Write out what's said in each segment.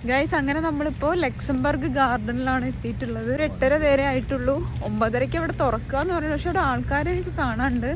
Guys, അങ്ങനെ നമ്മളിപ്പോൾ Luxembourg ഗാർഡനിലാണ് എത്തിയിട്ടുള്ളത്. ഒരു 8:30 വരെ ആയിട്ടുള്ളൂ. 9:30 അവിടെ തുറക്കുക എന്ന് പറയുന്നത്. പക്ഷെ അവിടെ ആൾക്കാരെ എനിക്ക് കാണാനുണ്ട്.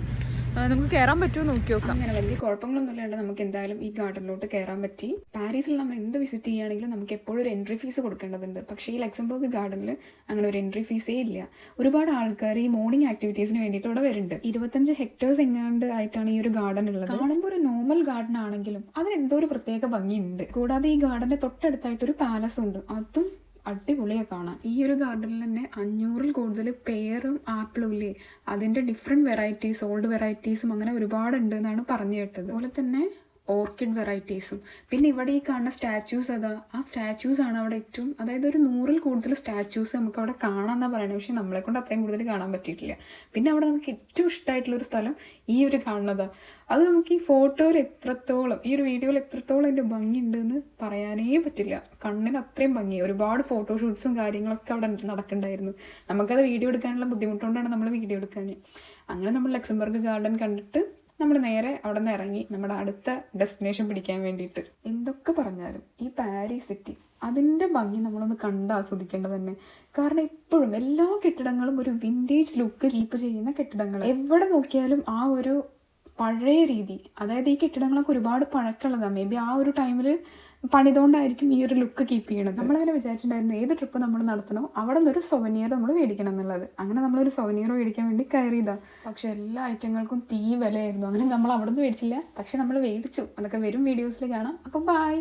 നമുക്ക് കയറാൻ പറ്റുമോ നോക്കി നോക്കാം. അങ്ങനെ വലിയ കുഴപ്പങ്ങളൊന്നും ഇല്ലാണ്ട് നമുക്ക് എന്തായാലും ഈ ഗാർഡനിലോട്ട് കയറാൻ പറ്റി. പാരീസിൽ നമ്മൾ എന്ത് വിസിറ്റ് ചെയ്യുകയാണെങ്കിലും നമുക്ക് എപ്പോഴും ഒരു എൻട്രി ഫീസ് കൊടുക്കേണ്ടതുണ്ട്. പക്ഷേ ഈ ലക്സംബർഗ് ഗാർഡനിൽ അങ്ങനെ ഒരു എൻട്രി ഫീസേ ഇല്ല. ഒരുപാട് ആൾക്കാർ ഈ മോർണിംഗ് ആക്ടിവിറ്റീസിന് വേണ്ടിയിട്ട് ഇവിടെ വരുന്നുണ്ട്. 25 ഹെക്ടേഴ്സ് എങ്ങാണ്ട് ആയിട്ടാണ് ഈ ഒരു ഗാർഡൻ ഉള്ളത്. കാണുമ്പോൾ ഒരു നോർമൽ ഗാർഡൻ ആണെങ്കിലും അതിന് എന്തോ ഒരു പ്രത്യേക ഭംഗിയുണ്ട്. കൂടാതെ ഈ ഗാർഡന്റെ തൊട്ടടുത്തായിട്ട് ഒരു പാലസ് ഉണ്ട്. അതും അടിപൊളിയാണ് കാണാൻ. ഈ ഒരു ഗാർഡനിൽ തന്നെ 500-ൽ കൂടുതൽ പെയറും ആപ്പിളും ഇല്ലേ, അതിൻ്റെ ഡിഫറെൻറ്റ് വെറൈറ്റീസ്, ഓൾഡ് വെറൈറ്റീസും അങ്ങനെ ഒരുപാടുണ്ട് എന്നാണ് പറഞ്ഞു കേട്ടത്. അതുപോലെ തന്നെ ഓർക്കിഡ് വെറൈറ്റീസും. പിന്നെ ഇവിടെ ഈ കാണുന്ന സ്റ്റാച്യൂസ് ആ സ്റ്റാച്യൂസാണ് അവിടെ ഏറ്റവും, അതായത് ഒരു 100-ൽ കൂടുതൽ സ്റ്റാച്യൂസ് നമുക്ക് അവിടെ കാണാമെന്നാണ് പറയുന്നത്. പക്ഷേ നമ്മളെ കൊണ്ട് അത്രയും കൂടുതൽ കാണാൻ പറ്റിയിട്ടില്ല. പിന്നെ അവിടെ നമുക്ക് ഏറ്റവും ഇഷ്ടമായിട്ടുള്ളൊരു സ്ഥലം ഈ ഒരു കാണുന്നതാണ്. അത് നമുക്ക് ഈ ഫോട്ടോയിൽ എത്രത്തോളം, ഈ ഒരു വീഡിയോയിൽ എത്രത്തോളം അതിൻ്റെ ഭംഗിയുണ്ടെന്ന് പറയാനേ പറ്റില്ല. കണ്ണിന് അത്രയും ഭംഗി. ഒരുപാട് ഫോട്ടോഷൂട്ട്സും കാര്യങ്ങളൊക്കെ അവിടെ നടക്കുന്നുണ്ടായിരുന്നു. നമുക്കത് വീഡിയോ എടുക്കാനുള്ള ബുദ്ധിമുട്ടുകൊണ്ടാണ് നമ്മൾ വീഡിയോ എടുക്കാൻ. അങ്ങനെ നമ്മൾ ലക്സംബർഗ് ഗാർഡൻ കണ്ടിട്ട് നമ്മൾ നേരെ അവിടെ നിന്ന് ഇറങ്ങി നമ്മുടെ അടുത്ത ഡെസ്റ്റിനേഷൻ പിടിക്കാൻ വേണ്ടിയിട്ട്. എന്തൊക്കെ പറഞ്ഞാലും ഈ പാരീസ് സിറ്റി, അതിൻ്റെ ഭംഗി നമ്മളൊന്ന് കണ്ട് ആസ്വദിക്കേണ്ടത് തന്നെ. കാരണം എപ്പോഴും എല്ലാ കെട്ടിടങ്ങളും ഒരു വിൻറ്റേജ് ലുക്ക് കീപ്പ് ചെയ്യുന്ന കെട്ടിടങ്ങൾ. എവിടെ നോക്കിയാലും ആ ഒരു പഴയ രീതി, അതായത് ഈ കെട്ടിടങ്ങളൊക്കെ ഒരുപാട് പഴക്കമുള്ളതാണ്. മേ ബി ആ ഒരു ടൈമിൽ പണിതുകൊണ്ടായിരിക്കും ഈ ഒരു ലുക്ക് കീപ്പ് ചെയ്യണത്. നമ്മളങ്ങനെ വിചാരിച്ചിട്ടുണ്ടായിരുന്നു ഏത് ട്രിപ്പ് നമ്മൾ നടത്തണോ അവിടെ നിന്നൊരു സൊവനിയർ നമ്മൾ മേടിക്കണം എന്നുള്ളത്. അങ്ങനെ നമ്മളൊരു സൊവനിയർ മേടിക്കാൻ വേണ്ടി കയറിയതാണ്. പക്ഷെ എല്ലാ ഐറ്റങ്ങൾക്കും വിലയായിരുന്നു. അങ്ങനെ നമ്മൾ അവിടെ നിന്ന് മേടിച്ചില്ല, പക്ഷെ നമ്മൾ മേടിച്ചു. അതൊക്കെ വരും വീഡിയോസിൽ കാണാം. അപ്പോൾ ബൈ.